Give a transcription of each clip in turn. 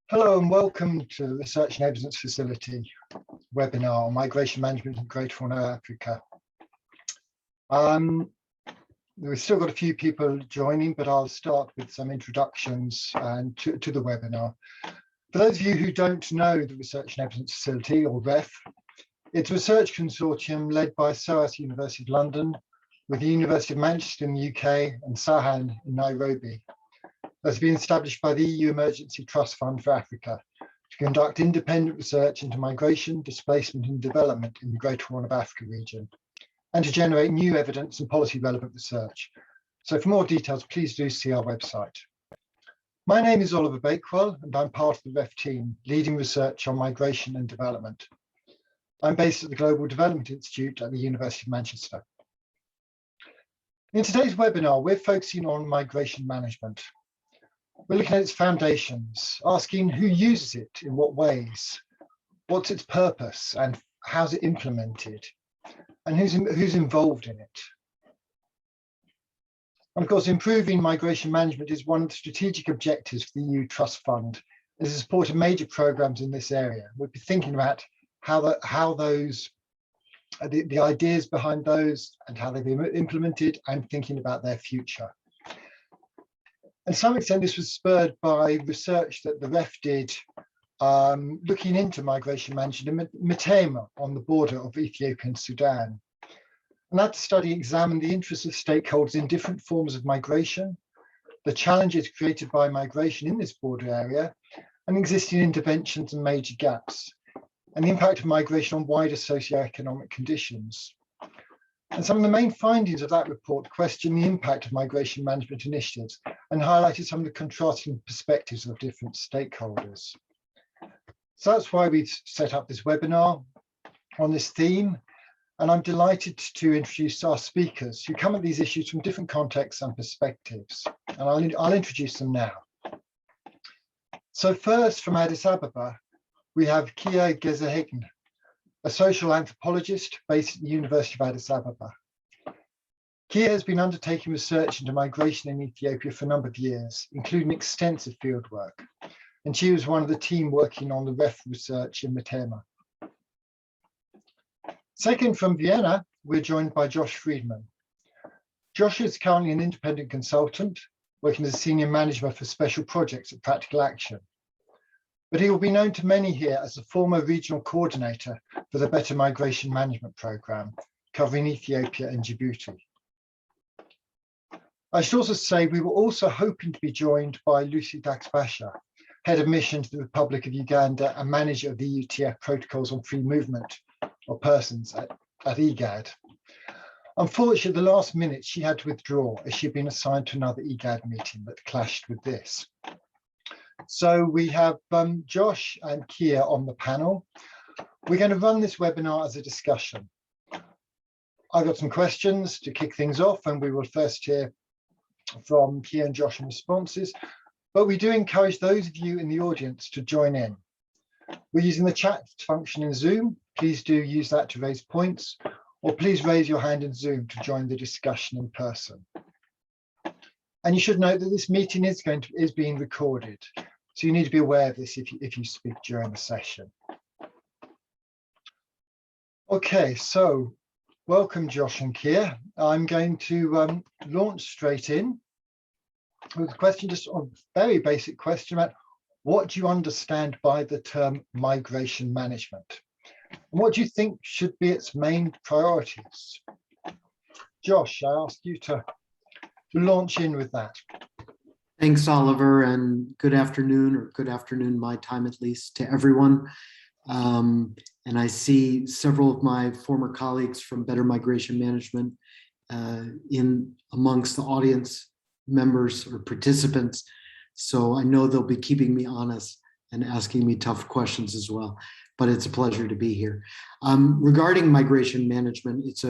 Hello and welcome to the Research and Evidence Facility webinar on migration management in Greater Horn of Africa. We've still got a few people joining, but I'll start with some introductions and to the webinar. For those of you who don't know the Research and Evidence Facility, or REF, it's a research consortium led by SOAS University of London with the University of Manchester in the UK and Sahan in Nairobi. That's been established by the EU Emergency Trust Fund for Africa to conduct independent research into migration, displacement and development in the Greater Horn of Africa region, and to generate new evidence and policy relevant research. So for more details, please do see our website. My name is Oliver Bakewell and I'm part of the REF team leading research on migration and development. I'm based at the Global Development Institute at the University of Manchester. In today's webinar, we're focusing on migration management. We're looking at its foundations, asking who uses it, in what ways, what's its purpose, and how's it implemented, and who's involved in it. And of course, improving migration management is one of the strategic objectives for the EU Trust Fund. It has supported major programs in this area. We'll be thinking about how those, the ideas behind those and how they've been implemented, and thinking about their future. And to some extent, this was spurred by research that the REF did looking into migration management in Metema on the border of Ethiopia and Sudan. And that study examined the interests of stakeholders in different forms of migration, the challenges created by migration in this border area, and existing interventions and major gaps, and the impact of migration on wider socioeconomic conditions. And some of the main findings of that report question the impact of migration management initiatives and highlighted some of the contrasting perspectives of different stakeholders. So that's why we've set up this webinar on this theme. And I'm delighted to introduce our speakers who come at these issues from different contexts and perspectives. And I'll introduce them now. So first, from Addis Ababa, we have Kia Gezahegn, a social anthropologist based at the University of Addis Ababa. Kia has been undertaking research into migration in Ethiopia for a number of years, including extensive fieldwork, and she was one of the team working on the REF research in Metema. Second, from Vienna, we're joined by Josh Friedman. Josh is currently an independent consultant, working as a senior manager for special projects at Practical Action. But he will be known to many here as the former regional coordinator for the Better Migration Management Programme, covering Ethiopia and Djibouti. I should also say we were also hoping to be joined by Lucy Daxbasha, Head of Mission to the Republic of Uganda and Manager of the EUTF Protocols on Free Movement of Persons at IGAD. Unfortunately, at the last minute, she had to withdraw as she had been assigned to another IGAD meeting that clashed with this. So we have Josh and Kia on the panel. We're going to run this webinar as a discussion. I've got some questions to kick things off, and we will first hear from Kia and Josh in responses, but we do encourage those of you in the audience to join in. We're using the chat function in Zoom. Please do use that to raise points, or please raise your hand in Zoom to join the discussion in person. And you should note that this meeting is being recorded, so you need to be aware of this if you speak during the session. Okay, so welcome Josh and Kia. I'm going to launch straight in with a question, just a very basic question about what do you understand by the term migration management? And what do you think should be its main priorities? Josh, I ask you to launch in with that. Thanks, Oliver, and good afternoon my time at least, to everyone. And I see several of my former colleagues from Better Migration Management amongst the audience members or participants. So I know they'll be keeping me honest and asking me tough questions as well, but it's a pleasure to be here. Regarding migration management, it's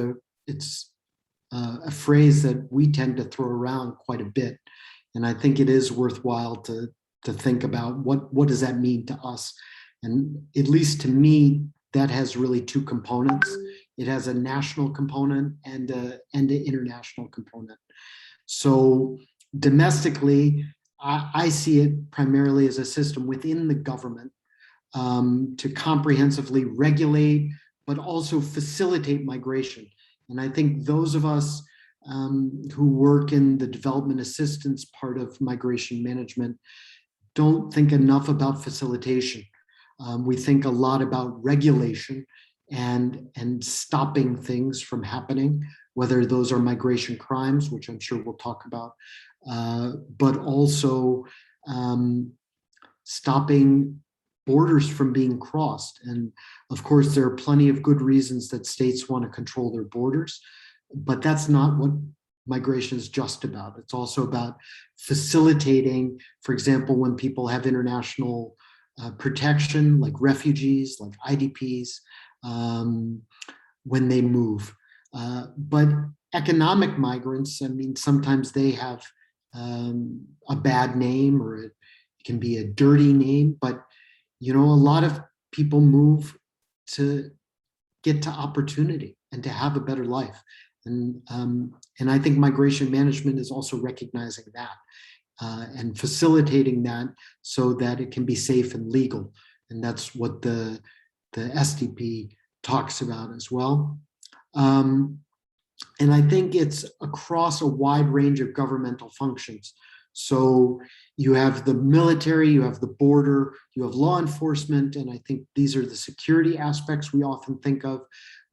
a phrase that we tend to throw around quite a bit. And I think it is worthwhile to think about what does that mean to us? And at least to me, that has really two components. It has a national component and an international component. So domestically, I see it primarily as a system within the government to comprehensively regulate, but also facilitate migration. And I think those of us who work in the development assistance part of migration management don't think enough about facilitation. We think a lot about regulation and stopping things from happening, whether those are migration crimes, which I'm sure we'll talk about, but also stopping borders from being crossed. And of course, there are plenty of good reasons that states want to control their borders, but that's not what migration is just about. It's also about facilitating, for example, when people have international protection, like refugees, like IDPs, when they move. But economic migrants, I mean, sometimes they have a bad name, or it can be a dirty name, but a lot of people move to get to opportunity and to have a better life. And I think migration management is also recognizing that and facilitating that so that it can be safe and legal. And that's what the SDP talks about as well. And I think it's across a wide range of governmental functions. So you have the military, you have the border, you have law enforcement, and I think these are the security aspects we often think of,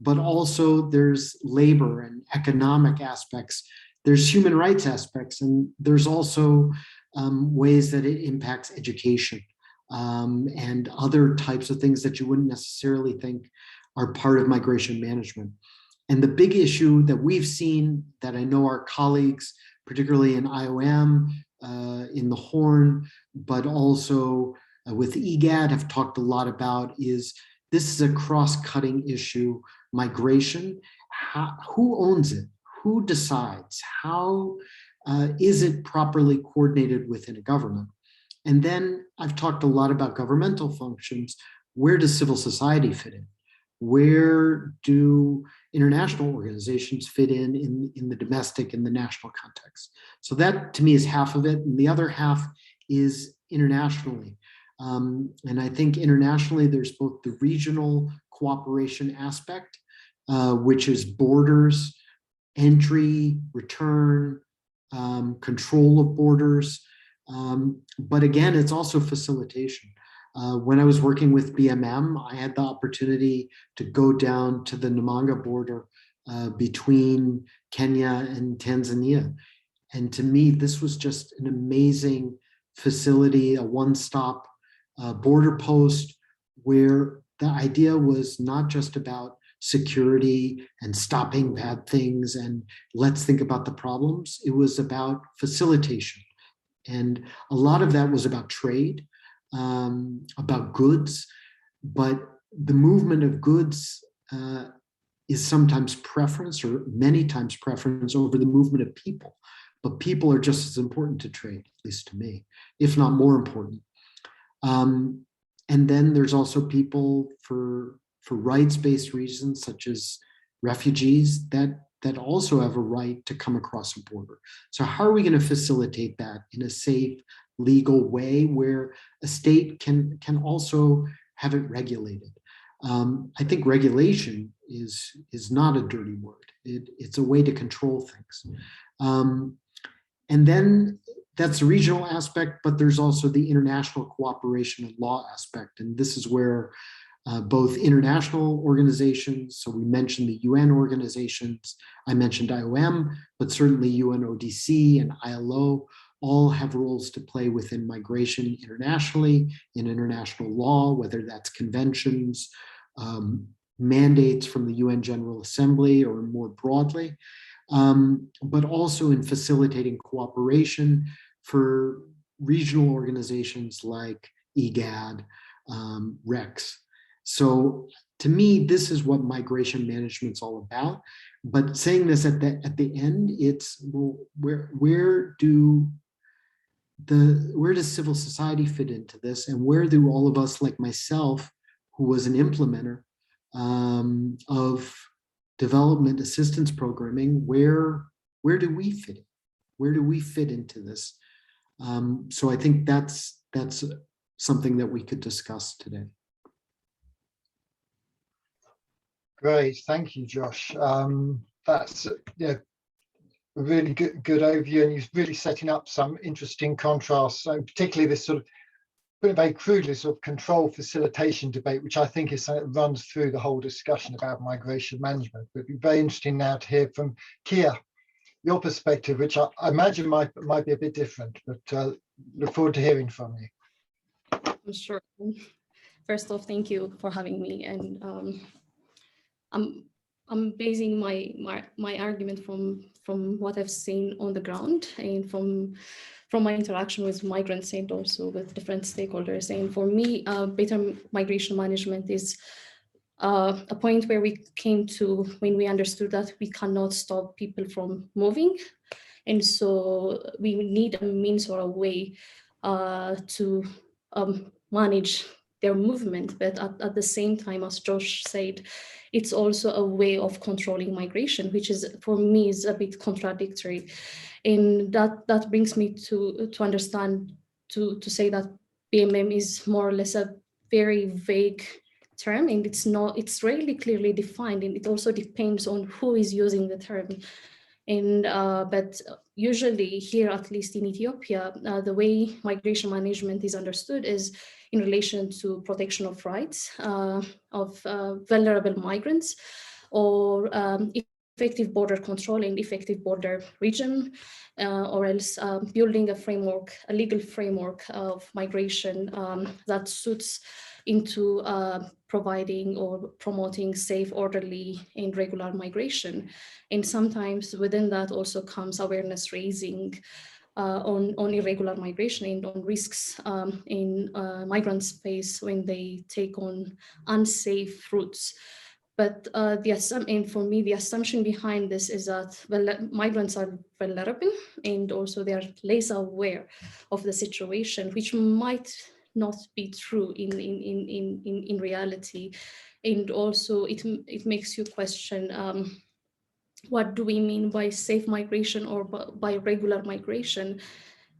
but also there's labor and economic aspects. There's human rights aspects, and there's also ways that it impacts education and other types of things that you wouldn't necessarily think are part of migration management. And the big issue that we've seen, that I know our colleagues, particularly in IOM, in the Horn, but also with EGAD have talked a lot about, is this is a cross-cutting issue, migration. Who owns it? Who decides? How is it properly coordinated within a government? And then I've talked a lot about governmental functions. Where does civil society fit in? Where do international organizations fit in the domestic and the national context? So that to me is half of it. And the other half is internationally. And I think internationally, there's both the regional cooperation aspect, which is borders, entry, return, control of borders. But again, it's also facilitation. When I was working with BMM, I had the opportunity to go down to the Namanga border between Kenya and Tanzania. And to me, this was just an amazing facility, a one-stop border post, where the idea was not just about security and stopping bad things and let's think about the problems. It was about facilitation. And a lot of that was about trade, about goods, but the movement of goods is sometimes preference, or many times preference, over the movement of people. But people are just as important to trade, at least to me, if not more important. And then there's also people for rights-based reasons, such as refugees, that also have a right to come across a border. So how are we going to facilitate that in a safe, legal way where a state can also have it regulated? I think regulation is not a dirty word. It's a way to control things. And then that's the regional aspect, but there's also the international cooperation and law aspect. And this is where both international organizations, so we mentioned the UN organizations, I mentioned IOM, but certainly UNODC and ILO all have roles to play within migration internationally, in international law, whether that's conventions, mandates from the UN General Assembly, or more broadly, but also in facilitating cooperation for regional organizations like EGAD, REX. So to me, this is what migration management's all about. But saying this at the end, it's, well, where does civil society fit into this, and where do all of us, like myself, who was an implementer of development assistance programming, where do we fit in? Where do we fit into this? So I think that's something that we could discuss today. Great, thank you, Josh. That's yeah, a really good overview, and you're really setting up some interesting contrasts. So particularly this sort of, put it very crudely, sort of control facilitation debate, which I think is something that runs through the whole discussion about migration management. But it'd be very interesting now to hear from Kia, your perspective, which I imagine might be a bit different, but look forward to hearing from you. Sure. First off, thank you for having me, and I'm basing my argument from what I've seen on the ground and from my interaction with migrants and also with different stakeholders. And for me, better migration management is a point where we came to when we understood that we cannot stop people from moving. And so we need a means or a way to manage their movement. But at the same time, as Josh said, it's also a way of controlling migration, which is, for me, is a bit contradictory. And that brings me to understand, to say that BMM is more or less a very vague term, and it's rarely clearly defined, and it also depends on who is using the term. And but usually here, at least in Ethiopia, the way migration management is understood is in relation to protection of rights of vulnerable migrants, or effective border control and effective border region, or else building a legal framework of migration that suits into providing or promoting safe, orderly, and regular migration. And sometimes within that also comes awareness raising on irregular migration and on risks in migrants face when they take on unsafe routes. But and for me, the assumption behind this is that migrants are vulnerable, and also they are less aware of the situation, which might not be true in reality. And also it makes you question, what do we mean by safe migration or by regular migration,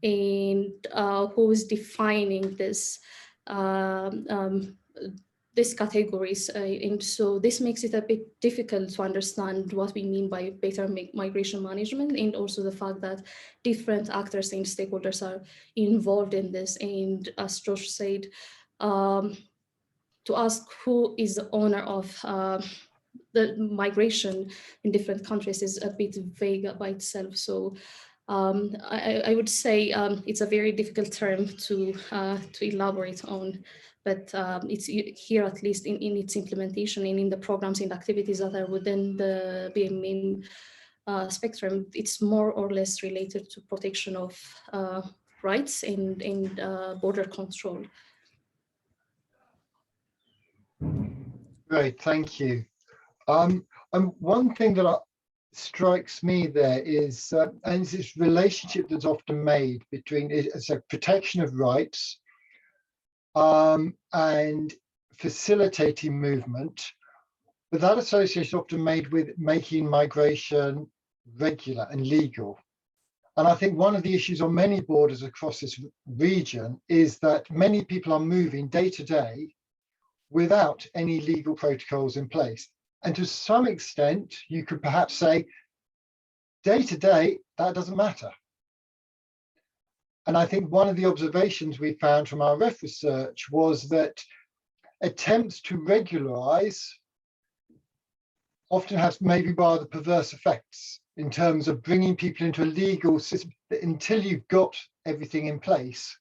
and who is defining these categories, and so this makes it a bit difficult to understand what we mean by better migration management, and also the fact that different actors and stakeholders are involved in this. And as Josh said, to ask who is the owner of the migration in different countries is a bit vague by itself. So I would say it's a very difficult term to elaborate on, but it's here, at least in its implementation and in the programs and activities that are within the BMM spectrum, it's more or less related to protection of rights and border control. Great, thank you. And one thing that strikes me there is, and it's this relationship that's often made between it's a protection of rights and facilitating movement, but that association is often made with making migration regular and legal. And I think one of the issues on many borders across this region is that many people are moving day to day without any legal protocols in place. And to some extent, you could perhaps say, day to day, that doesn't matter. And I think one of the observations we found from our REF research was that attempts to regularize often have maybe rather perverse effects in terms of bringing people into a legal system that until you've got everything in place,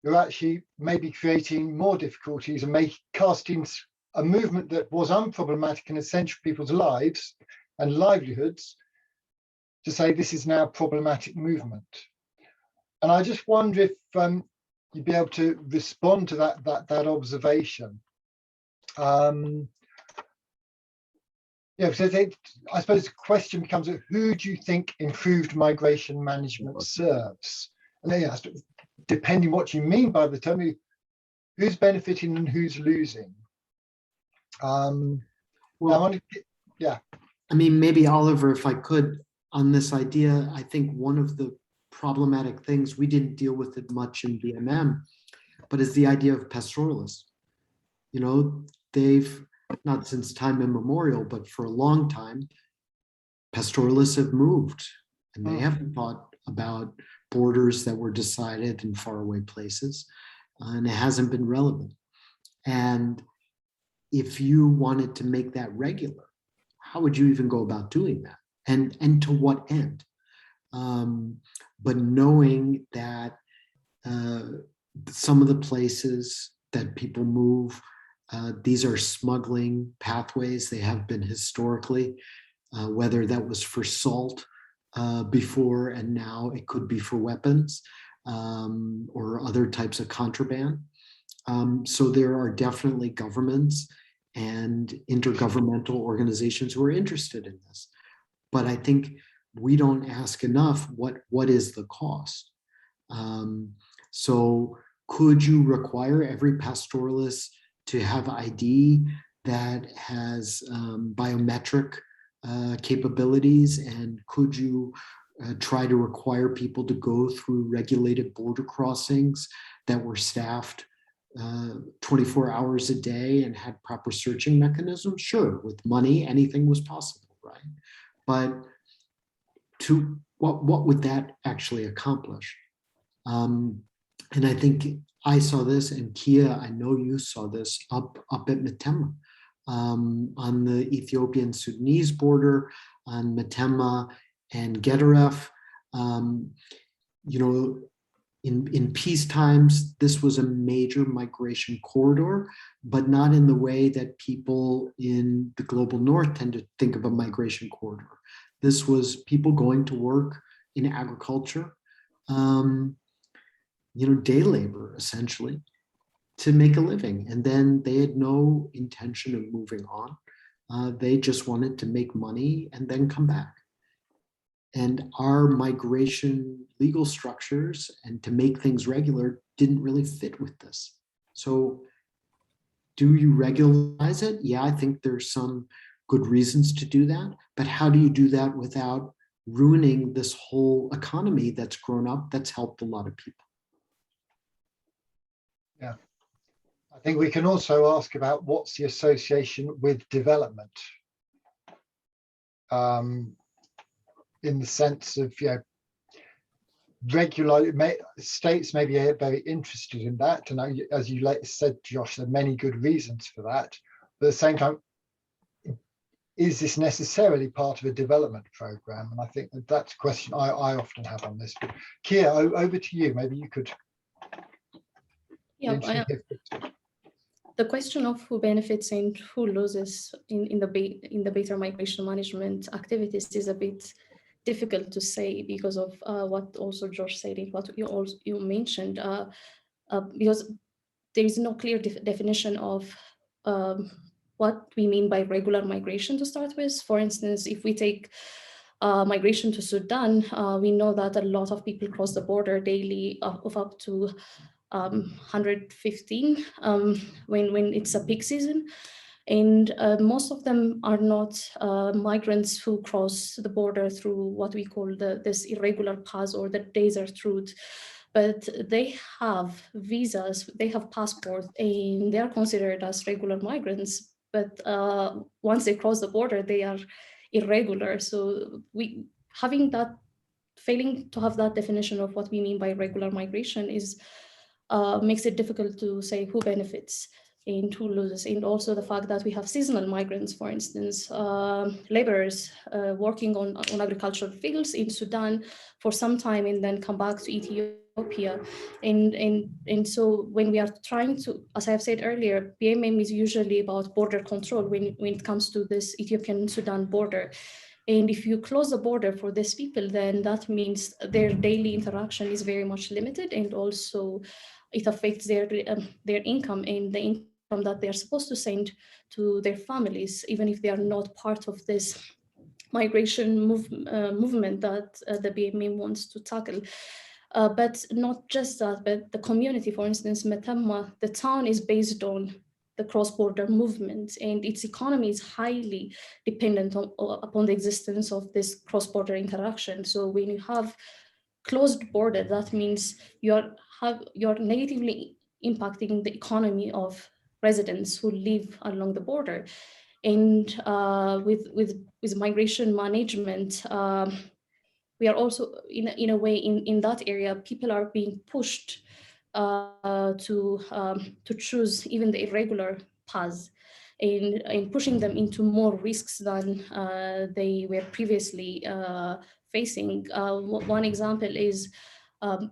you're actually maybe creating more difficulties and casting a movement that was unproblematic and essential for people's lives and livelihoods to say this is now a problematic movement. And I just wonder if you'd be able to respond to that observation. Yeah, because I suppose the question becomes, who do you think improved migration management serves? And then, depending what you mean by the term, who's benefiting and who's losing? Well, yeah. I mean, maybe Oliver, if I could, on this idea, I think one of the problematic things, we didn't deal with it much in BMM, but is the idea of pastoralists. You know, they've, not since time immemorial, but for a long time, pastoralists have moved and they haven't thought about borders that were decided in faraway places, and it hasn't been relevant. And if you wanted to make that regular, how would you even go about doing that? And to what end? But knowing that some of the places that people move, these are smuggling pathways. They have been historically, whether that was for salt before and now it could be for weapons or other types of contraband. So there are definitely governments and intergovernmental organizations who are interested in this. But I think we don't ask enough, what is the cost? So could you require every pastoralist to have ID that has biometric capabilities? And could you try to require people to go through regulated border crossings that were staffed 24 hours a day and had proper searching mechanisms? Sure, with money, anything was possible, right? But to what would that actually accomplish? And I think I saw this, and Kia, I know you saw this up at Metemma, on the Ethiopian-Sudanese border, on Metemma and Gedaref. You know, in peace times, this was a major migration corridor, but not in the way that people in the global north tend to think of a migration corridor. This was people going to work in agriculture, you know, day labor essentially, to make a living. And then they had no intention of moving on. They just wanted to make money and then come back. And our migration legal structures and to make things regular didn't really fit with this. So do you regularize it? Yeah, I think there's some good reasons to do that. But how do you do that without ruining this whole economy that's grown up, that's helped a lot of people? Yeah. I think we can also ask about what's the association with development. In the sense of, you know, states may be very interested in that, and as you said, Josh, there are many good reasons for that. But at the same time, is this necessarily part of a development program? And I think that's a question I often have on this. But Kia, over to you. Maybe you could. Yeah, the question of who benefits and who loses in the better migration management activities is a bit difficult to say because of what also Josh said and what you mentioned, because there is no clear definition of what we mean by regular migration to start with. For instance, if we take migration to Sudan, we know that a lot of people cross the border daily of up to 115 when it's a peak season. And most of them are not migrants who cross the border through what we call this irregular paths or the desert route, but they have visas, they have passports, and they are considered as regular migrants. But once they cross the border, they are irregular. So failing to have that definition of what we mean by regular migration makes it difficult to say who benefits and who loses. And also the fact that we have seasonal migrants, for instance, laborers working on agricultural fields in Sudan for some time and then come back to Ethiopia. And so when we are trying to, as I have said earlier, BMM is usually about border control when it comes to this Ethiopian-Sudan border. And if you close the border for these people, then that means their daily interaction is very much limited, and also it affects their income and the income that they are supposed to send to their families, even if they are not part of this migration movement that the BMM wants to tackle. But not just that, but the community, for instance, Metemma, the town is based on the cross-border movement, and its economy is highly dependent upon the existence of this cross-border interaction. So when you have closed border, that means you're negatively impacting the economy of residents who live along the border. And with migration management, we are also in a way in that area, people are being pushed to choose even the irregular paths, and pushing them into more risks than they were previously facing. One example is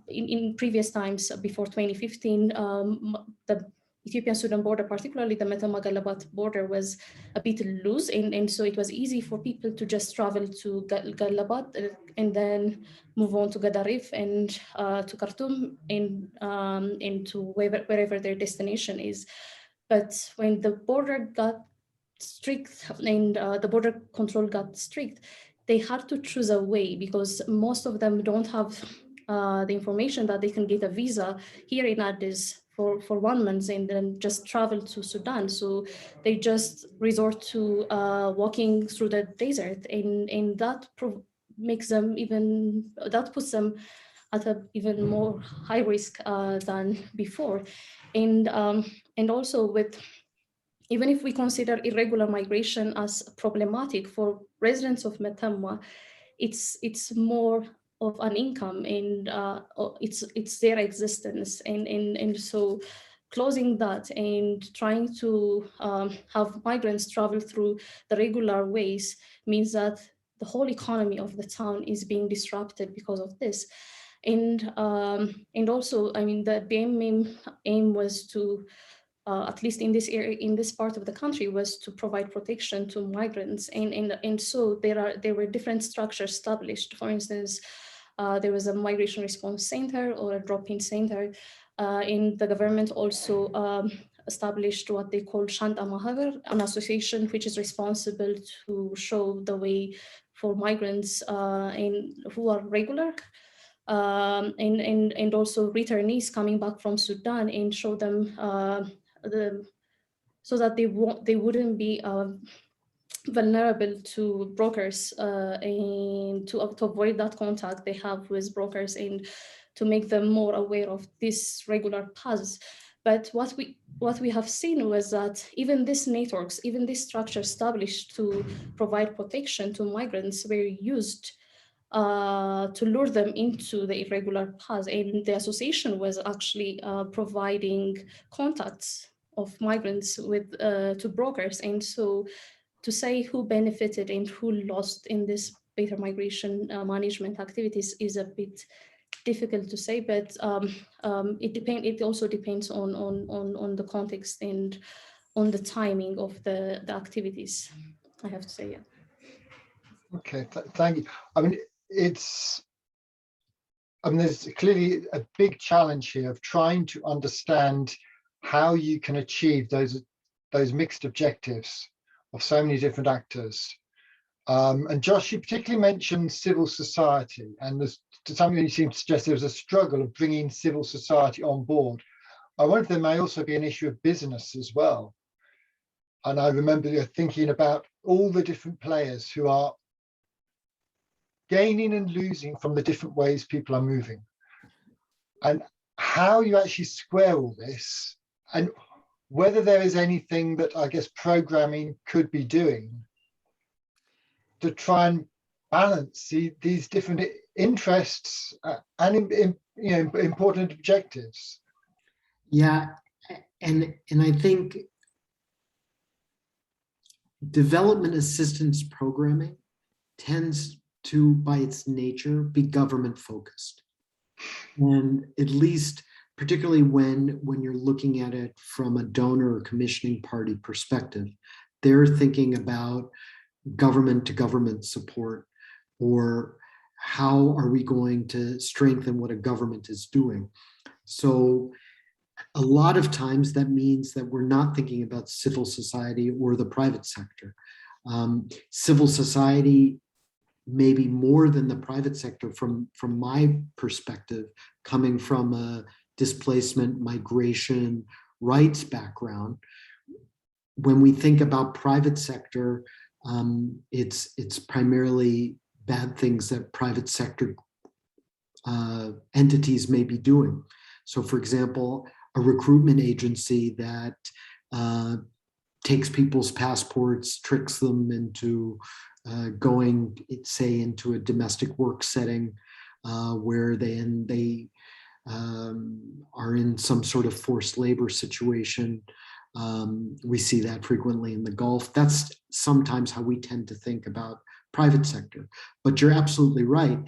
in previous times before 2015, the Ethiopian-Sudan border, particularly the Meta-Magalabat border, was a bit loose, and so it was easy for people to just travel to Galabat and then move on to Gadarif and to Khartoum and to wherever their destination is. But when the border got strict and the border control got strict, they had to choose a way, because most of them don't have the information that they can get a visa here in Addis for 1 month and then just travel to Sudan. So they just resort to walking through the desert, and that makes them that puts them at an even more high risk than before. And also even if we consider irregular migration as problematic for residents of Metemwa, it's more of an income, and it's their existence, and so closing that and trying to have migrants travel through the regular ways means that the whole economy of the town is being disrupted because of this. And also, I mean, the aim was to at least in this area, in this part of the country, was to provide protection to migrants, and so there were different structures established. For instance, there was a migration response center or a drop-in center, and the government also established what they call Shanta Mahaver, an association which is responsible to show the way for migrants who are regular. And also returnees coming back from Sudan, and show them so that they wouldn't be vulnerable to brokers, and to avoid that contact they have with brokers, and to make them more aware of these regular paths. But what we have seen was that even these networks, even this structure established to provide protection to migrants, were used to lure them into the irregular paths. And the association was actually providing contacts of migrants with to brokers. And so to say who benefited and who lost in this better migration management activities is a bit difficult to say, but it also depends on the context and on the timing of the activities, I have to say. Yeah. Okay, thank you. I mean, there's clearly a big challenge here of trying to understand how you can achieve those mixed objectives of so many different actors. And Josh, you particularly mentioned civil society, and there's something you seem to suggest there was a struggle of bringing civil society on board. I wonder if there may also be an issue of business as well. And I remember thinking about all the different players who are gaining and losing from the different ways people are moving, and how you actually square all this, and whether there is anything that I guess programming could be doing to try and balance these different interests and important objectives. Yeah, and I think development assistance programming tends to, by its nature, be government focused. And at least, particularly when you're looking at it from a donor or commissioning party perspective, they're thinking about government to government support, or how are we going to strengthen what a government is doing. So a lot of times that means that we're not thinking about civil society or the private sector. Civil society, maybe more than the private sector from my perspective, coming from a displacement, migration, rights background. When we think about private sector, it's primarily bad things that private sector entities may be doing. So for example, a recruitment agency that takes people's passports, tricks them into going, say, into a domestic work setting where they are in some sort of forced labor situation. We see that frequently in the Gulf. That's sometimes how we tend to think about private sector. But you're absolutely right.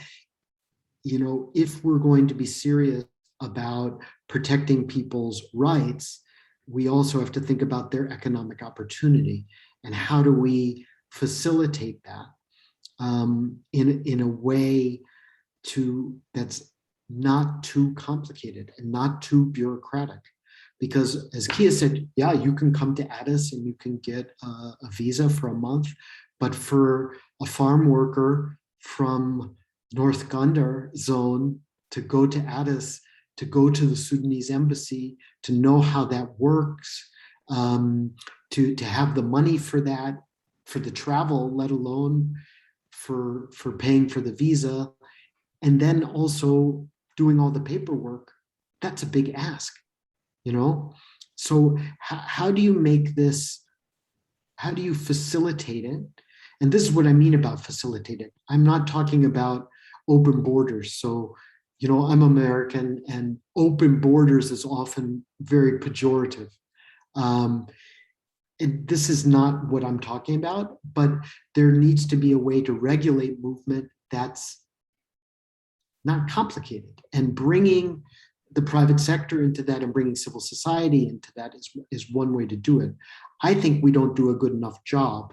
You know, if we're going to be serious about protecting people's rights, we also have to think about their economic opportunity and how do we facilitate that in a way that's not too complicated and not too bureaucratic. Because as Kia said, yeah, you can come to Addis and you can get a visa for a month, but for a farm worker from North Gondar zone to go to Addis, to go to the Sudanese embassy, to know how that works, to have the money for that, for the travel, let alone for paying for the visa, and then also doing all the paperwork, that's a big ask, you know? So how do you make this, how do you facilitate it? And this is what I mean about facilitate it. I'm not talking about open borders. So, you know, I'm American and open borders is often very pejorative. And this is not what I'm talking about, but there needs to be a way to regulate movement that's not complicated, and bringing the private sector into that and bringing civil society into that is one way to do it. I think we don't do a good enough job.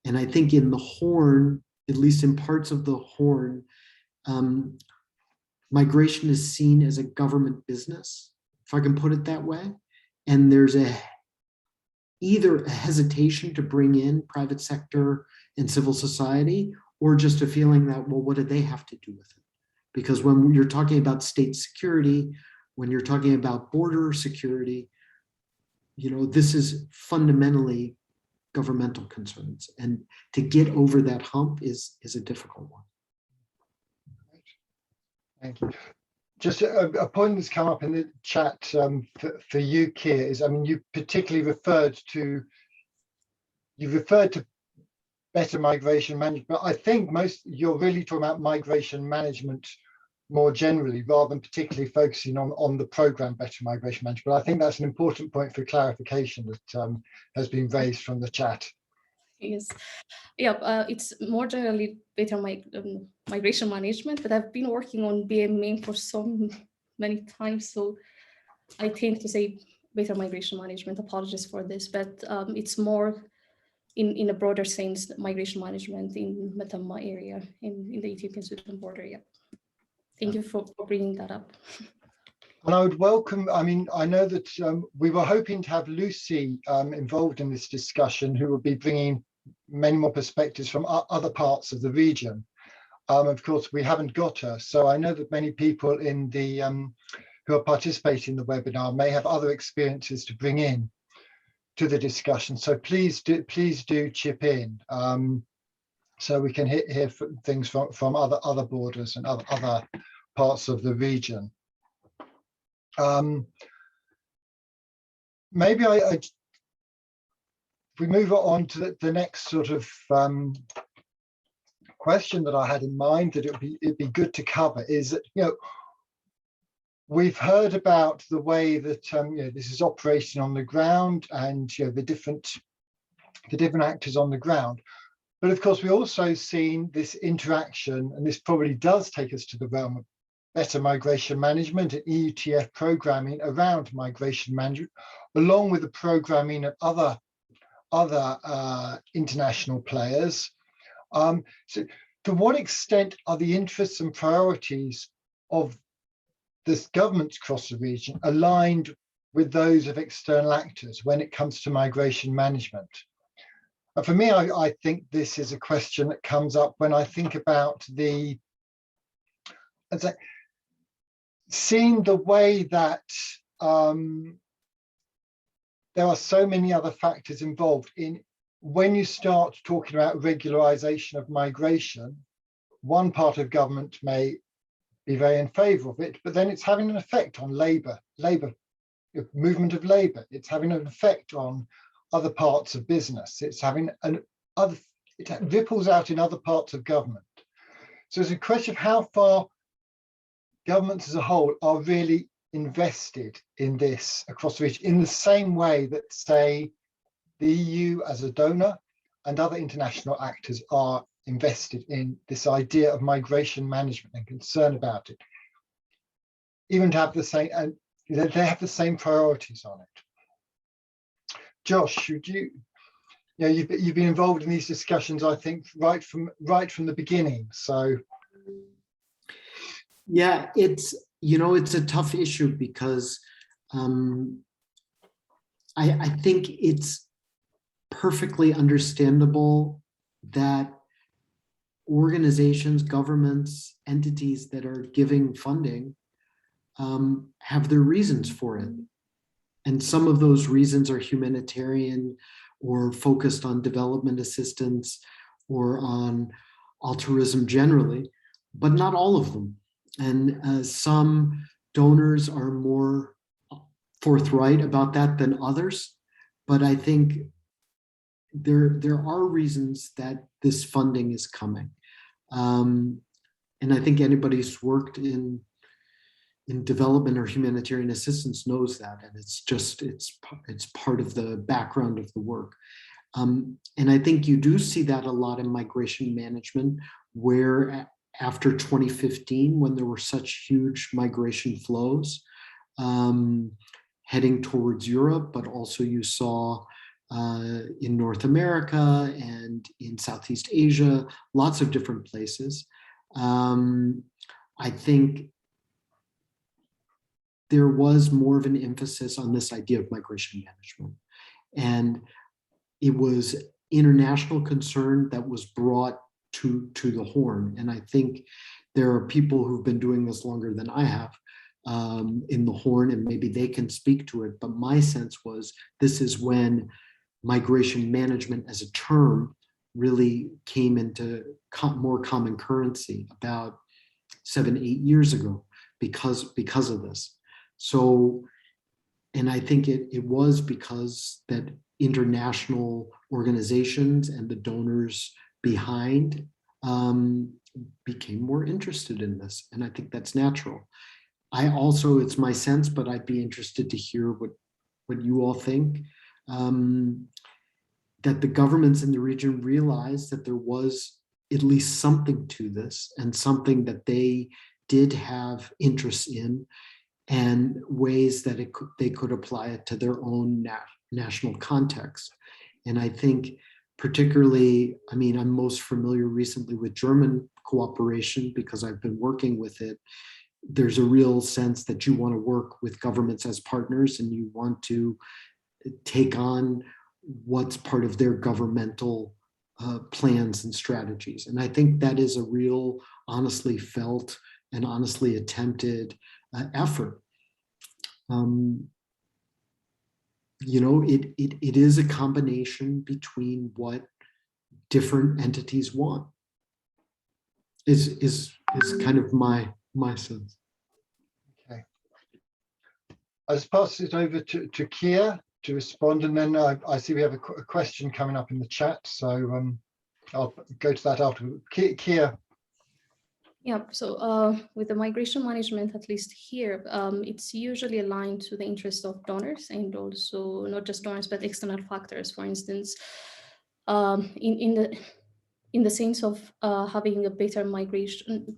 And I think in the Horn, at least in parts of the Horn, migration is seen as a government business, if I can put it that way. And there's either a hesitation to bring in private sector and civil society, or just a feeling that, well, what do they have to do with it? Because when you're talking about state security, when you're talking about border security, you know, this is fundamentally governmental concerns. And to get over that hump is a difficult one. Thank you. Just a point that's come up in the chat for you, Keir, is, I mean, you particularly referred to better migration management, but I think you're really talking about migration management more generally, rather than particularly focusing on the program better migration management. But I think that's an important point for clarification that has been raised from the chat. Yes, yeah, it's more generally better migration management, but I've been working on BMM for so many times, so I tend to say better migration management. Apologies for this, but it's more in a broader sense, migration management in Matama area, in the Ethiopian-Sudan border. Yeah, thank you for bringing that up. And I would welcome, I mean, I know that we were hoping to have Lucy involved in this discussion, who will be bringing many more perspectives from other parts of the region. Of course, we haven't got her. So I know that many people in the who are participating in the webinar may have other experiences to bring in to the discussion. So please do chip in so we can hear things from other borders and other parts of the region. Maybe if we move on to the next sort of question that I had in mind that it'd be good to cover is that, you know, we've heard about the way that you know, this is operating on the ground, and you know, the different actors on the ground. But of course, we've also seen this interaction, and this probably does take us to the realm of better migration management and EUTF programming around migration management, along with the programming of other international players. So to what extent are the interests and priorities of this governments across the region aligned with those of external actors when it comes to migration management? And for me, I think this is a question that comes up when I think about seeing the way that there are so many other factors involved in when you start talking about regularization of migration. One part of government may be very in favor of it, but then it's having an effect on labor, movement of labor. It's having an effect on other parts of business. It's having it ripples out in other parts of government. So it's a question of how far governments as a whole are really invested in this across the region, in the same way that, say, the EU as a donor and other international actors are invested in this idea of migration management and concern about it, even to have the same, and they have the same priorities on it. Josh, should you've been involved in these discussions, I think, right from the beginning. So yeah, it's a tough issue because I think it's perfectly understandable that organizations, governments, entities that are giving funding have their reasons for it. And some of those reasons are humanitarian or focused on development assistance or on altruism generally, but not all of them. And some donors are more forthright about that than others. But I think there are reasons that this funding is coming. And I think anybody who's worked in development or humanitarian assistance knows that, and it's part of the background of the work. And I think you do see that a lot in migration management, where after 2015, when there were such huge migration flows heading towards Europe, but also you saw in North America and in Southeast Asia, lots of different places. I think there was more of an emphasis on this idea of migration management. And it was international concern that was brought to the Horn. And I think there are people who've been doing this longer than I have in the Horn, and maybe they can speak to it. But my sense was this is when migration management as a term really came into more common currency about 7-8 years ago because of this. So, and I think it was because that international organizations and the donors behind became more interested in this. And I think that's natural. It's my sense, but I'd be interested to hear what you all think, that the governments in the region realized that there was at least something to this and something that they did have interest in, and ways that they could apply it to their own national context. And I think particularly, I'm most familiar recently with German cooperation because I've been working with it. There's a real sense that you want to work with governments as partners and you want to take on what's part of their governmental plans and strategies. And I think that is a real honestly felt and honestly attempted effort. It is a combination between what different entities want. Is kind of my sense. Okay. I'll just pass it over to Kia to respond, and then I see we have a question coming up in the chat, so I'll go to that after. Kia. Yeah, so with the migration management, at least here, it's usually aligned to the interest of donors, and also not just donors, but external factors. For instance, in the sense of having a better migration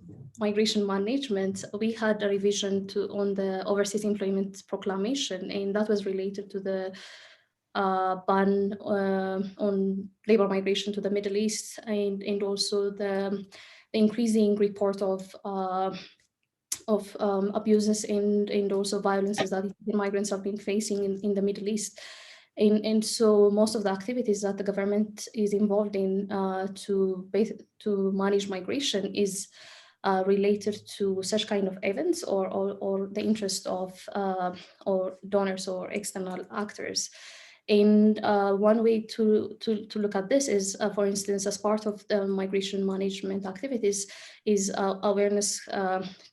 management, we had a revision on the Overseas Employment Proclamation, and that was related to the ban on labor migration to the Middle East, and also the increasing report of abuses and also violences that the migrants have been facing in the Middle East. And so most of the activities that the government is involved in to manage migration is related to such kind of events or the interest of or donors or external actors. And one way to look at this is, for instance, as part of the migration management activities, is awareness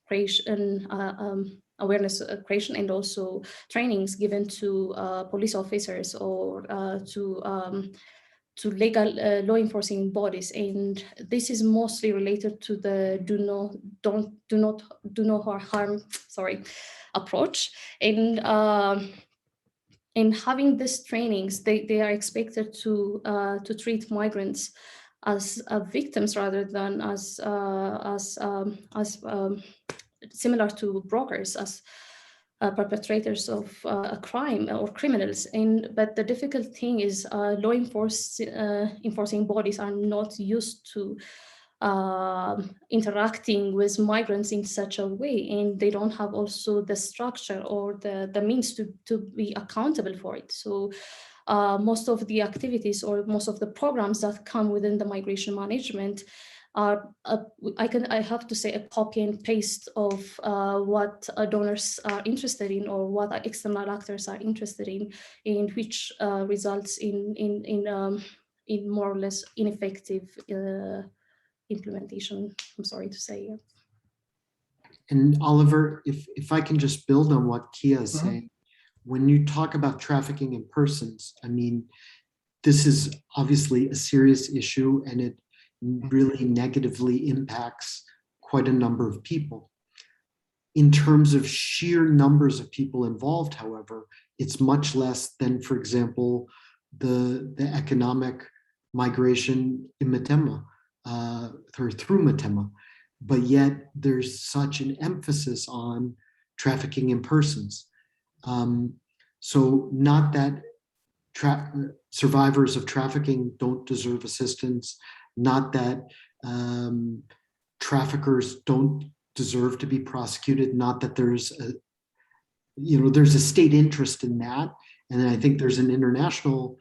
creation, and also trainings given to police officers or to legal law enforcing bodies, and this is mostly related to the do no harm approach. And having these trainings, they are expected to treat migrants as victims rather than as similar to brokers, as perpetrators of a crime or criminals. But the difficult thing is law enforcing bodies are not used to interacting with migrants in such a way, and they don't have also the structure or the means to be accountable for it. So most of the activities or most of the programs that come within the migration management are, I have to say, a copy and paste of what donors are interested in or what external actors are interested in which results in more or less ineffective implementation, I'm sorry to say. Yeah. And Oliver, if I can just build on what Kia is saying, when you talk about trafficking in persons, I mean, this is obviously a serious issue, and it really negatively impacts quite a number of people. In terms of sheer numbers of people involved, however, it's much less than, for example, the economic migration in Matema, or through Matema. But yet there's such an emphasis on trafficking in persons. So not that survivors of trafficking don't deserve assistance, not that traffickers don't deserve to be prosecuted, not that there's a state interest in that, and I think there's an international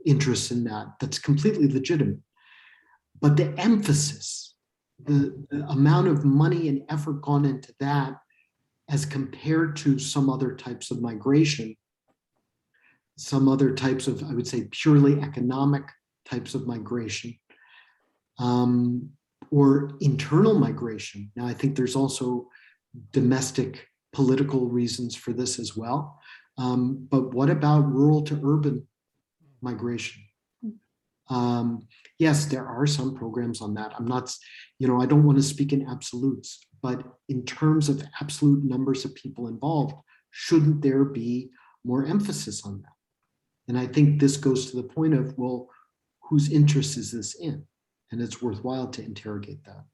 interest in that that's completely legitimate. But the emphasis, the amount of money and effort gone into that as compared to some other types of migration, some other types of, I would say, purely economic types of migration, or internal migration. Now, I think there's also domestic political reasons for this as well. But what about rural to urban migration? Yes, there are some programs on that. I'm not, I don't want to speak in absolutes, but in terms of absolute numbers of people involved, shouldn't there be more emphasis on that? And I think this goes to the point of, well, whose interest is this in? And it's worthwhile to interrogate that.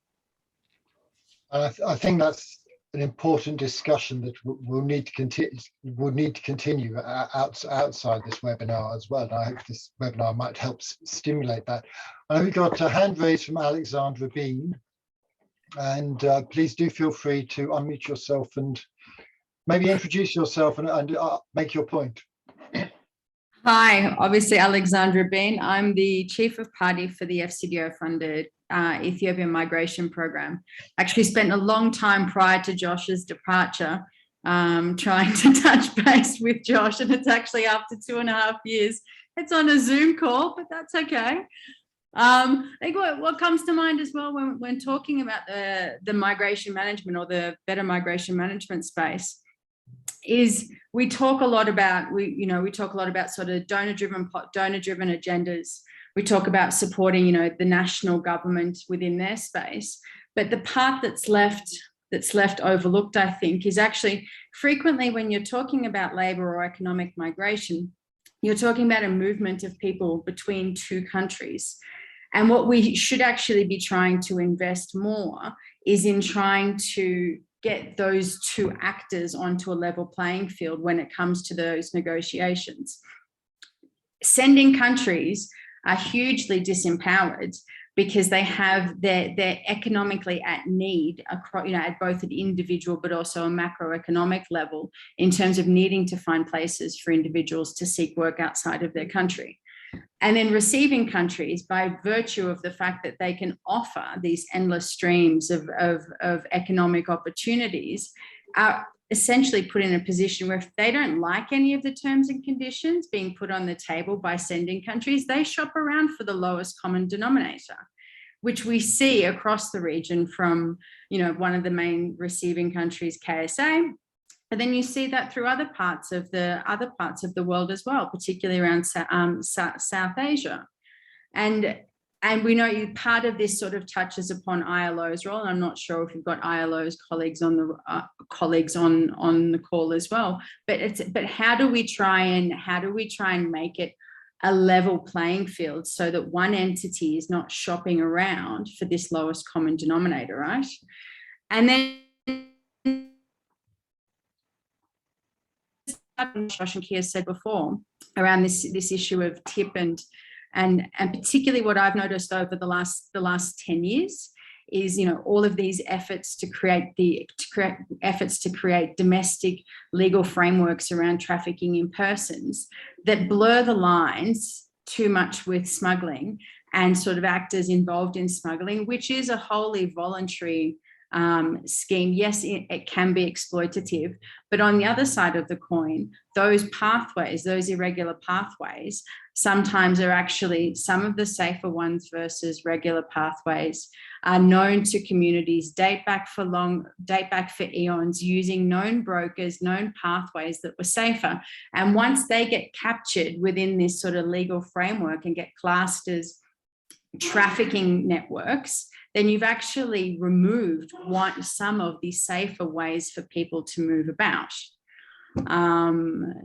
I think that's an important discussion that we'll need to continue outside this webinar as well. And I hope this webinar might help stimulate that. I know we've got a hand raised from Alexandra Bean, and please do feel free to unmute yourself and maybe introduce yourself and make your point. Hi, obviously Alexandra Bean. I'm the Chief of Party for the FCDO-funded Ethiopian migration program. Actually spent a long time prior to Josh's departure trying to touch base with Josh, and it's actually after 2.5 years. It's on a Zoom call, but that's okay. I think what comes to mind as well when talking about the migration management or the better migration management space is we talk a lot about sort of donor-driven agendas. We talk about supporting, the national government within their space. But the part that's left overlooked, I think, is actually frequently when you're talking about labor or economic migration, you're talking about a movement of people between two countries. And what we should actually be trying to invest more is in trying to get those two actors onto a level playing field when it comes to those negotiations. Sending countries are hugely disempowered because they're economically at need across, at both an individual but also a macroeconomic level in terms of needing to find places for individuals to seek work outside of their country. And then receiving countries, by virtue of the fact that they can offer these endless streams of economic opportunities, are essentially put in a position where if they don't like any of the terms and conditions being put on the table by sending countries, they shop around for the lowest common denominator, which we see across the region from, one of the main receiving countries, KSA. And then you see that through other parts of the world as well, particularly around South Asia. And we know part of this sort of touches upon ILO's role. And I'm not sure if you've got ILO's colleagues on the call as well. But how do we try and make it a level playing field so that one entity is not shopping around for this lowest common denominator, right? And then Josh and Kia said before around this issue of tip and particularly what I've noticed over the last 10 years is, all of these efforts to create domestic legal frameworks around trafficking in persons that blur the lines too much with smuggling and sort of actors involved in smuggling, which is a wholly voluntary scheme. Yes, it can be exploitative, but on the other side of the coin, those irregular pathways, sometimes are actually some of the safer ones versus regular pathways are known to communities, date back for eons, using known brokers, known pathways that were safer. And once they get captured within this sort of legal framework and get classed as trafficking networks, then you've actually removed some of the safer ways for people to move about.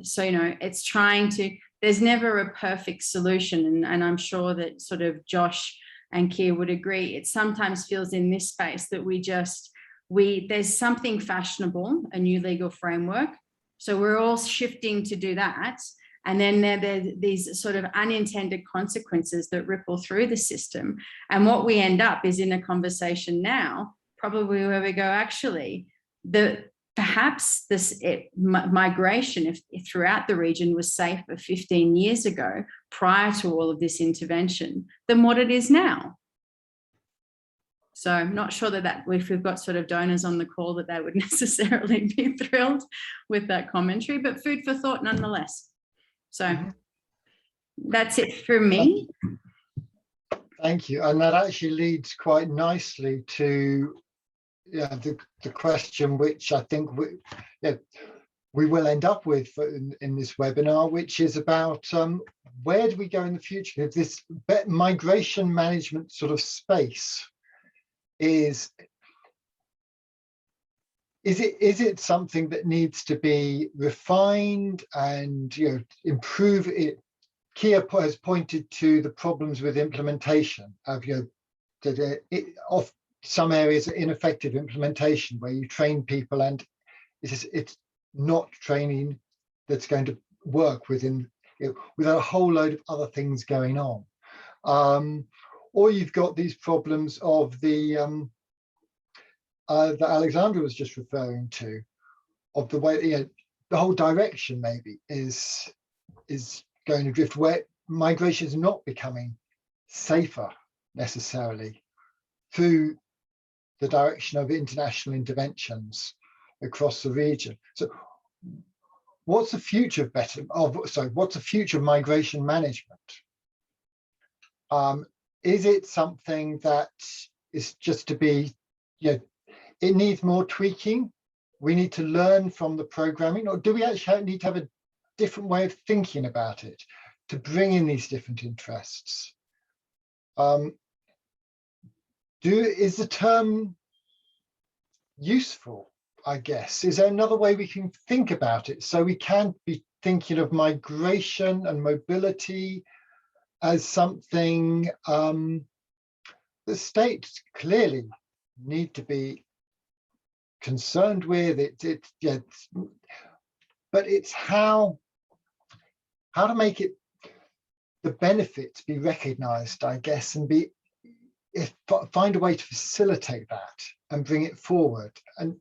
So, it's trying to, there's never a perfect solution. And I'm sure that sort of Josh and Keir would agree. It sometimes feels in this space that there's something fashionable, a new legal framework. So we're all shifting to do that. And then there are these sort of unintended consequences that ripple through the system. And what we end up is in a conversation now, probably where we go, actually, perhaps this migration if throughout the region was safer 15 years ago, prior to all of this intervention, than what it is now. So I'm not sure that if we've got sort of donors on the call that they would necessarily be thrilled with that commentary, but food for thought nonetheless. So that's it for me. Thank you. And that actually leads quite nicely to the question which I think we will end up with in this webinar, which is about where do we go in the future? If this migration management sort of space is it something that needs to be refined and improve it? Kia has pointed to the problems with implementation of of some areas of ineffective implementation where you train people and it's not training that's going to work within without a whole load of other things going on. Or you've got these problems of that Alexandra was just referring to, of the way the whole direction maybe is going to drift, where migration is not becoming safer necessarily through the direction of international interventions across the region. So what's the future what's the future of migration management? Is it something that is just to be, it needs more tweaking? We need to learn from the programming, or do we actually need to have a different way of thinking about it to bring in these different interests? Is the term useful, I guess? Is there another way we can think about it so we can be thinking of migration and mobility as something the states clearly need to be concerned with? But it's how to make it, the benefits be recognized, I guess, and find a way to facilitate that and bring it forward. And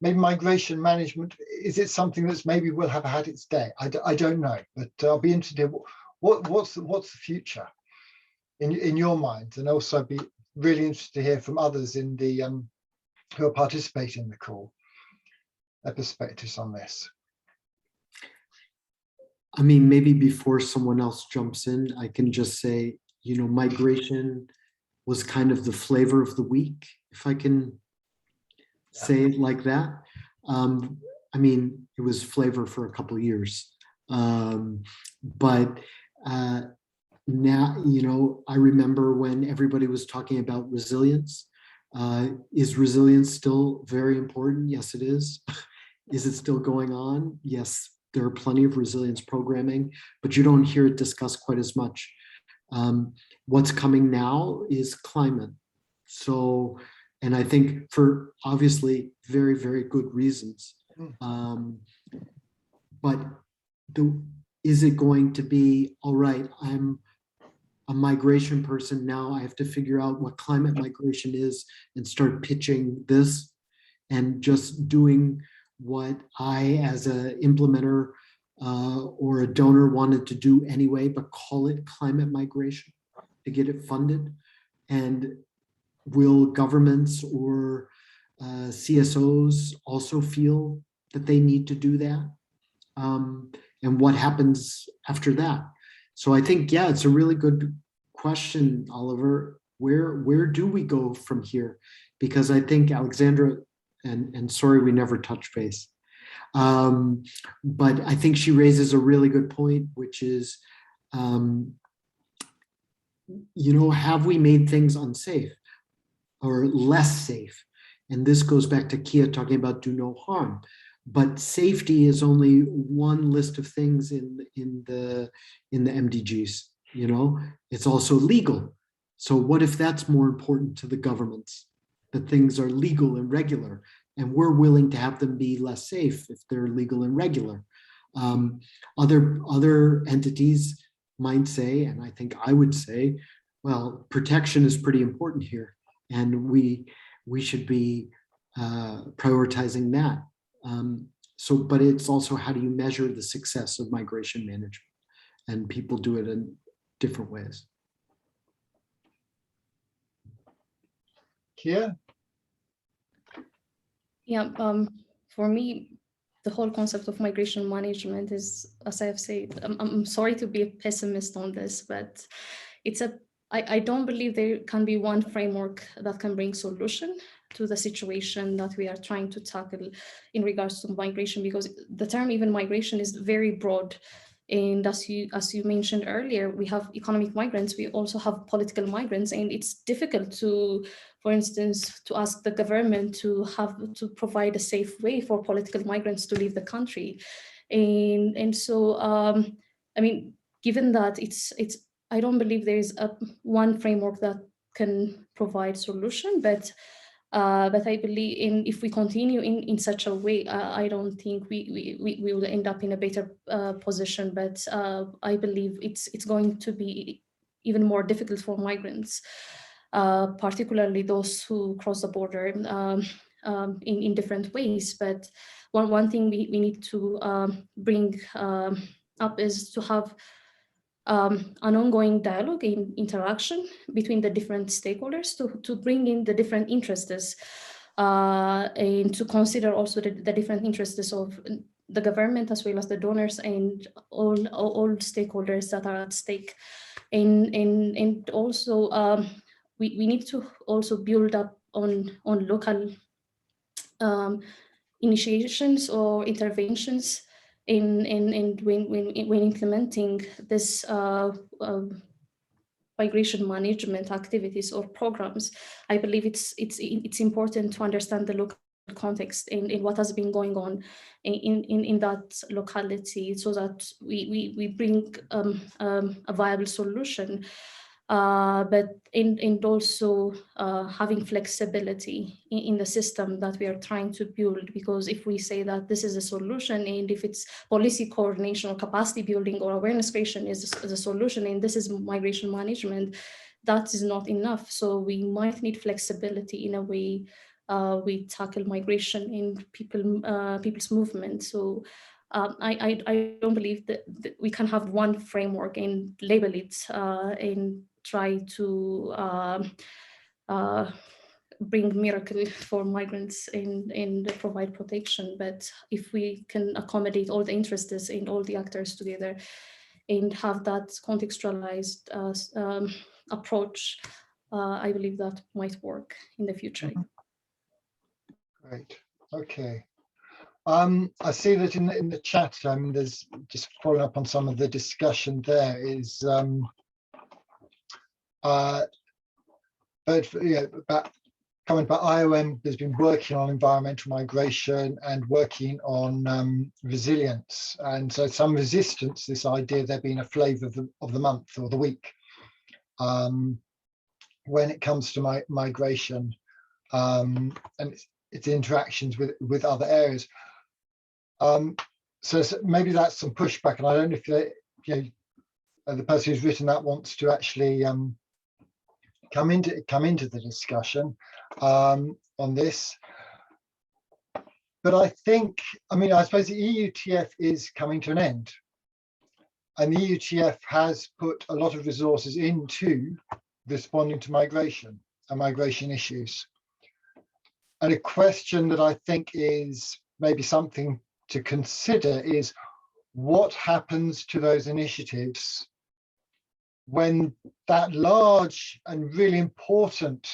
maybe migration management, is it something that's maybe will have had its day? I don't know, but I'll be interested. What's the future in your minds? And also be really interested to hear from others in the who are participating in the call perspectives on this. I mean, maybe before someone else jumps in, I can just say, migration was kind of the flavor of the week, if I can say it like that. I mean, it was flavor for a couple of years. But now, I remember when everybody was talking about resilience. Is resilience still very important? Yes, it is. Is it still going on? Yes, there are plenty of resilience programming, but you don't hear it discussed quite as much. What's coming now is climate. So, and I think for obviously very, very good reasons. But is it going to be, all right, I'm a migration person now, I have to figure out what climate migration is and start pitching this and just doing what I, as an implementer or a donor, wanted to do anyway, but call it climate migration to get it funded? And will governments or CSOs also feel that they need to do that? And what happens after that? So I think, yeah, it's a really good question, Oliver. Where do we go from here? Because I think Alexandra, and sorry we never touched base, but I think she raises a really good point, which is, have we made things unsafe or less safe? And this goes back to Kia talking about do no harm. But safety is only one list of things in the MDGs. It's also legal. So what if that's more important to the governments, that things are legal and regular, and we're willing to have them be less safe if they're legal and regular? Other entities might say, and I think I would say, well, protection is pretty important here, and we should be prioritizing that. But it's also, how do you measure the success of migration management? And people do it in different ways. Kia? Yeah, for me, the whole concept of migration management is, as I have said, I'm sorry to be a pessimist on this, but I don't believe there can be one framework that can bring solution to the situation that we are trying to tackle in regards to migration, because the term even migration is very broad. And as you mentioned earlier, we have economic migrants, we also have political migrants, and it's difficult to, for instance, to ask the government to provide a safe way for political migrants to leave the country. And so, I mean, given that I don't believe there is one framework that can provide solution, but I believe if we continue in such a way, I don't think we will end up in a better position. But I believe it's going to be even more difficult for migrants, particularly those who cross the border in different ways. But one thing we need to bring up is to have an ongoing dialogue and interaction between the different stakeholders to bring in the different interests and to consider also the different interests of the government as well as the donors and all stakeholders that are at stake. And also we need to also build up on local initiations or interventions and when implementing this migration management activities or programs. I believe it's important to understand the local context and what has been going on in that locality, so that we bring a viable solution. But also having flexibility in the system that we are trying to build, because if we say that this is a solution, and if it's policy coordination or capacity building or awareness creation is the solution, and this is migration management, that is not enough. So we might need flexibility in a way we tackle migration and people's movement. So I don't believe that we can have one framework and label it and try to bring miracle for migrants and provide protection. But if we can accommodate all the interests and all the actors together and have that contextualized approach, I believe that might work in the future. Great. Okay. I see that in the chat, there's, just following up on some of the discussion there, is but about comment about IOM has been working on environmental migration and working on resilience, and so some resistance to this idea of there being a flavour of the month or the week when it comes to migration and its interactions with other areas. So maybe that's some pushback, and I don't know if the person who's written that wants to actually come into the discussion on this. But I think, I suppose the EUTF is coming to an end, and the EUTF has put a lot of resources into responding to migration and migration issues. And a question that I think is maybe something to consider is what happens to those initiatives when that large and really important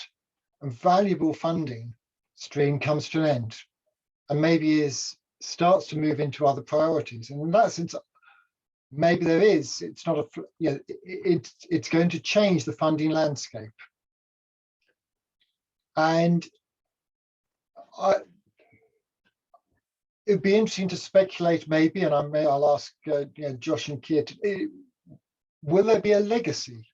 and valuable funding stream comes to an end and maybe starts to move into other priorities. And in that sense, maybe it's not it's going to change the funding landscape. And it'd be interesting to speculate maybe, and I'll ask Josh and Keir, will there be a legacy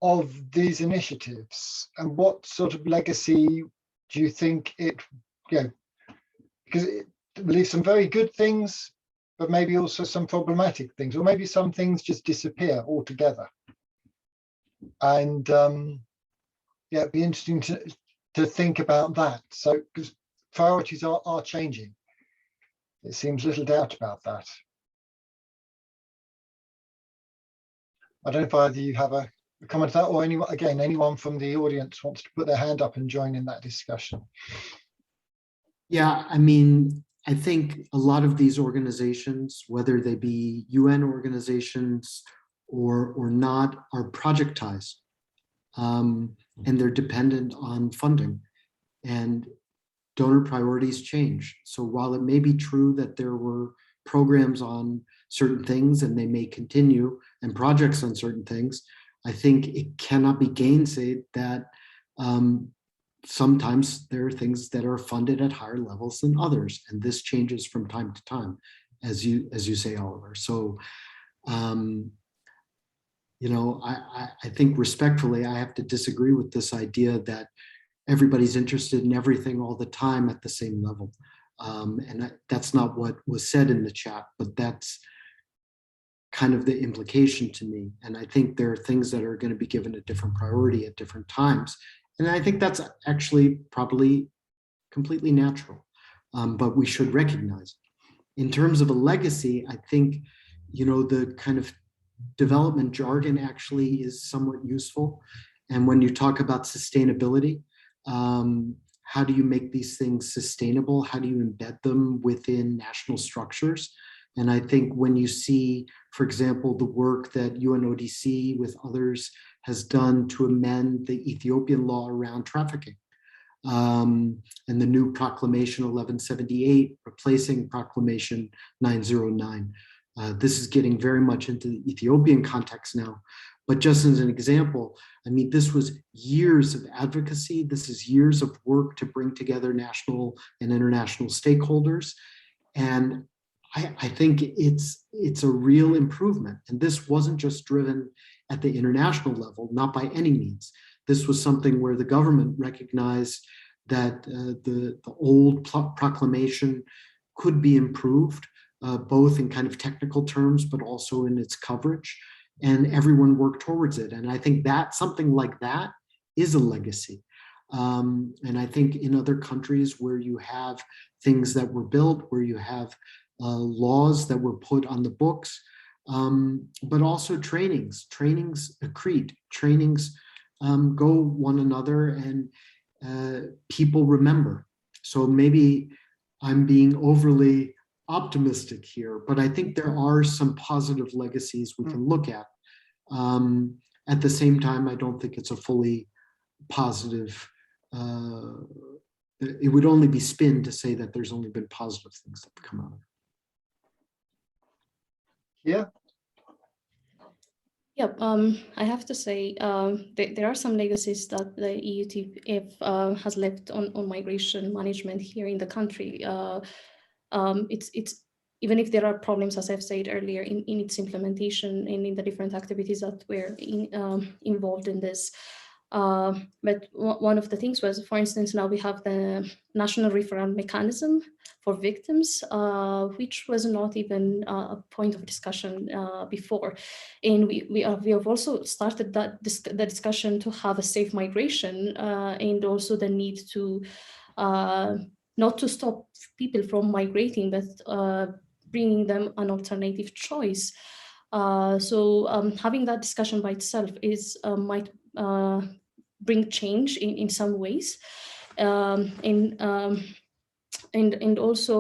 of these initiatives, and what sort of legacy do you think it, because it leaves some very good things, but maybe also some problematic things, or maybe some things just disappear altogether. And it'd be interesting to think about that. So, because priorities are changing. It seems little doubt about that. I don't know if either of you have a comment to that, or anyone from the audience wants to put their hand up and join in that discussion. Yeah, I think a lot of these organizations, whether they be UN organizations or not, are projectized, and they're dependent on funding, and donor priorities change. So while it may be true that there were programs on certain things and they may continue, and projects on certain things, I think it cannot be gainsaid that sometimes there are things that are funded at higher levels than others, and this changes from time to time, as you say, Oliver. So I think respectfully I have to disagree with this idea that everybody's interested in everything all the time at the same level. And that's not what was said in the chat, but that's kind of the implication to me. And I think there are things that are going to be given a different priority at different times. And I think that's actually probably completely natural, but we should recognize it. In terms of a legacy, I think, the kind of development jargon actually is somewhat useful. And when you talk about sustainability, how do you make these things sustainable? How do you embed them within national structures? And I think when you see, for example, the work that UNODC with others has done to amend the Ethiopian law around trafficking, and the new Proclamation 1178 replacing Proclamation 909. This is getting very much into the Ethiopian context now. But just as an example, this was years of advocacy. This is years of work to bring together national and international stakeholders. And I think it's a real improvement. And this wasn't just driven at the international level, not by any means. This was something where the government recognized that the old proclamation could be improved, both in kind of technical terms, but also in its coverage. And everyone worked towards it. And I think that something like that is a legacy. And I think in other countries where you have things that were built, where you have laws that were put on the books, but also trainings accrete, trainings go one another, and people remember. So maybe I'm being overly optimistic here, but I think there are some positive legacies we can look at. At the same time, I don't think it's a fully positive, it would only be spin to say that there's only been positive things that have come out of it. Yeah. Yeah, I have to say there are some legacies that the EUTF has left on migration management here in the country. It's even if there are problems, as I've said earlier, in its implementation and in the different activities that were involved in this. But one of the things was, for instance, now we have the national referral mechanism for victims, which was not even a point of discussion before. And we have also started the discussion to have a safe migration, and also the need to not to stop people from migrating, but bringing them an alternative choice. So having that discussion by itself is might bring change in some ways, and also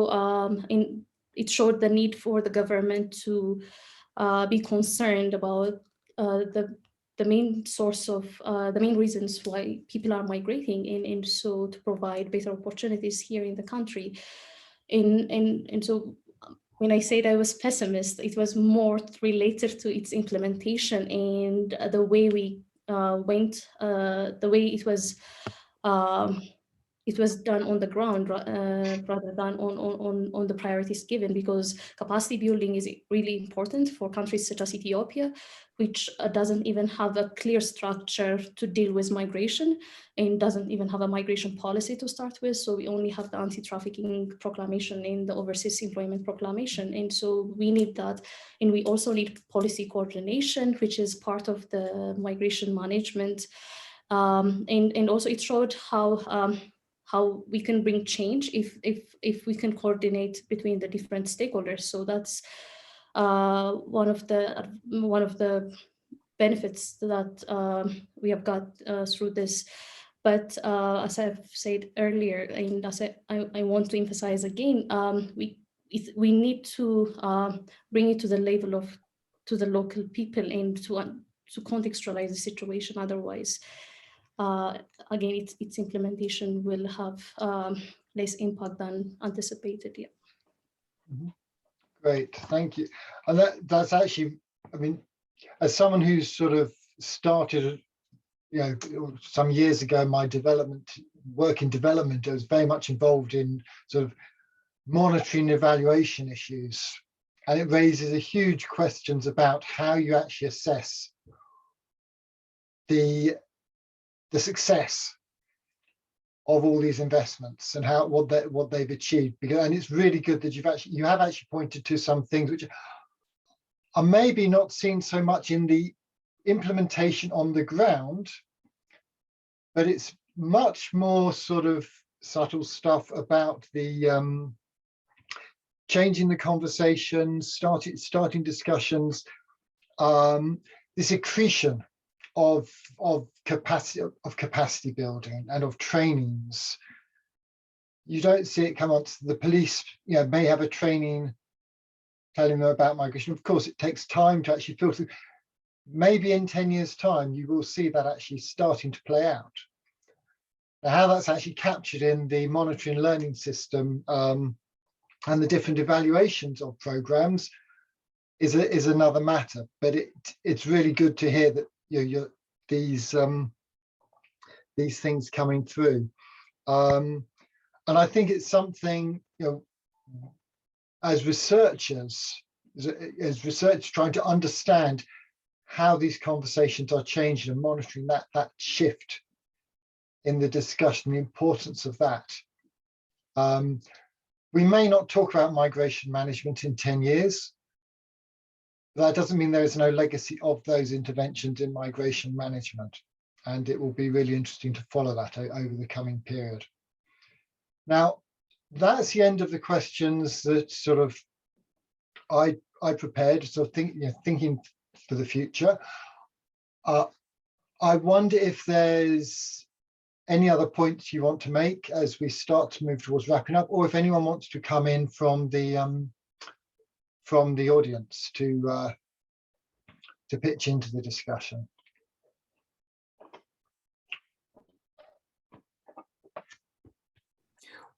it showed the need for the government to be concerned about the main source of the main reasons why people are migrating, and so to provide better opportunities here in the country. And so when I said I was pessimist, it was more related to its implementation and the way we went, the way it was done on the ground rather than on the priorities given, because capacity building is really important for countries such as Ethiopia, which doesn't even have a clear structure to deal with migration and doesn't even have a migration policy to start with. So we only have the anti-trafficking proclamation and the overseas employment proclamation. And so we need that. And we also need policy coordination, which is part of the migration management. And also it showed how we can bring change if we can coordinate between the different stakeholders. So that's one of the benefits that we have got through this. But as I've said earlier, and as I want to emphasize again, we need to bring it to the level of to the local people and to contextualize the situation. Otherwise, again, its implementation will have less impact than anticipated. Yeah. Mm-hmm. Great, thank you. And that's actually, I mean, as someone who's sort of started, you know, some years ago, my work in development, I was very much involved in sort of monitoring evaluation issues. And it raises a huge questions about how you actually assess the success of all these investments and what they've achieved. And it's really good that you have actually pointed to some things which are maybe not seen so much in the implementation on the ground, but it's much more sort of subtle stuff about the changing the conversation, starting discussions, this accretion of capacity building and of trainings. You don't see it come on to the police, you know, may have a training telling them about migration. Of course, it takes time to actually filter. Maybe in 10 years' time, you will see that actually starting to play out. Now, how that's actually captured in the monitoring learning system and the different evaluations of programs is another matter. But it's really good to hear that these things coming through, and I think it's something, you know, as researchers trying to understand how these conversations are changing and monitoring that shift in the discussion, the importance of that. We may not talk about migration management in 10 years. That doesn't mean there is no legacy of those interventions in migration management. And it will be really interesting to follow that over the coming period. Now, that's the end of the questions that sort of I prepared, so thinking for the future. I wonder if there's any other points you want to make as we start to move towards wrapping up, or if anyone wants to come in from the audience to pitch into the discussion.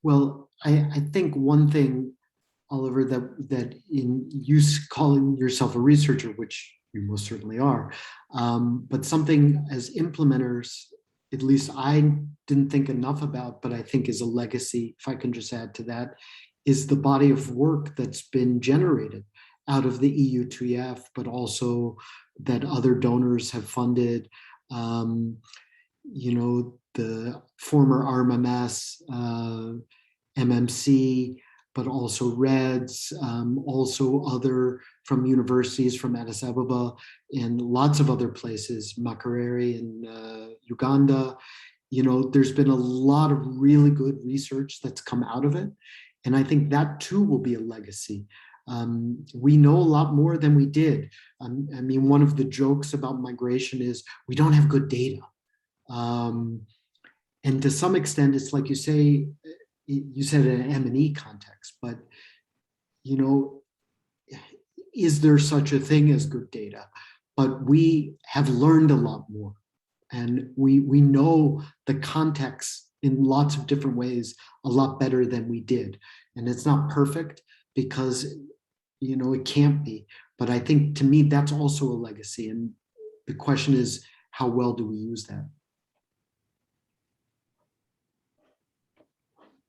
Well, I think one thing, Oliver, that in you calling yourself a researcher, which you most certainly are, but something as implementers, at least I didn't think enough about, but I think is a legacy, if I can just add to that, is the body of work that's been generated out of the EUTF, but also that other donors have funded. You know, the former RMMS, MMC, but also REDS, also other from universities from Addis Ababa and lots of other places, Makerere in Uganda. You know, there's been a lot of really good research that's come out of it. And I think that too will be a legacy. We know a lot more than we did. I mean, one of the jokes about migration is we don't have good data. And to some extent, it's like you say, you said in an M&E context, but, you know, is there such a thing as good data? But we have learned a lot more. And we know the context in lots of different ways a lot better than we did. And it's not perfect because, you know, it can't be. But I think to me, that's also a legacy. And the question is, how well do we use that?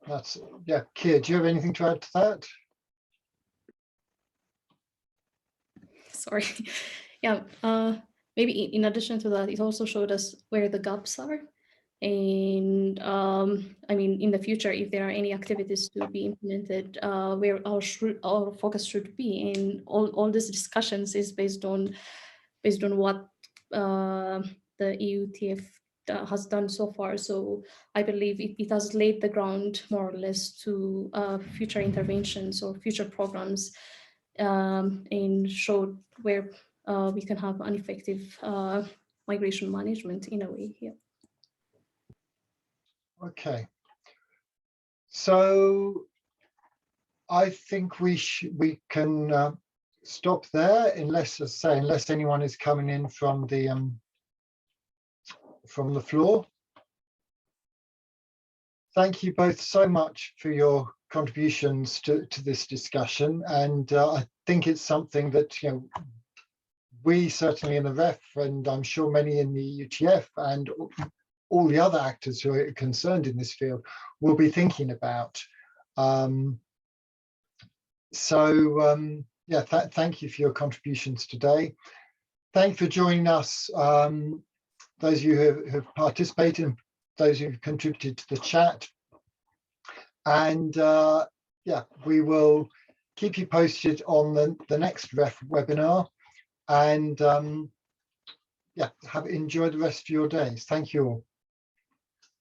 That's, yeah, Keir, do you have anything to add to that? Sorry. Yeah, maybe in addition to that, it also showed us where the gaps are. And I mean, in the future, if there are any activities to be implemented, where our focus should be, and all these discussions is based on what the EUTF has done so far. So I believe it has laid the ground more or less to future interventions or future programs, and showed where we can have an effective migration management in a way here. Okay, so I think we can stop there, unless, as I say, unless anyone is coming in from the floor. Thank you both so much for your contributions to this discussion, and I think it's something that, you know, we certainly in the REF, and I'm sure many in the EUTF and all the other actors who are concerned in this field will be thinking about. Yeah, thank you for your contributions today. Thank you for joining us, those of you who have participated and those who have contributed to the chat. And yeah, we will keep you posted on the next REF webinar. And yeah, enjoy the rest of your days. Thank you all.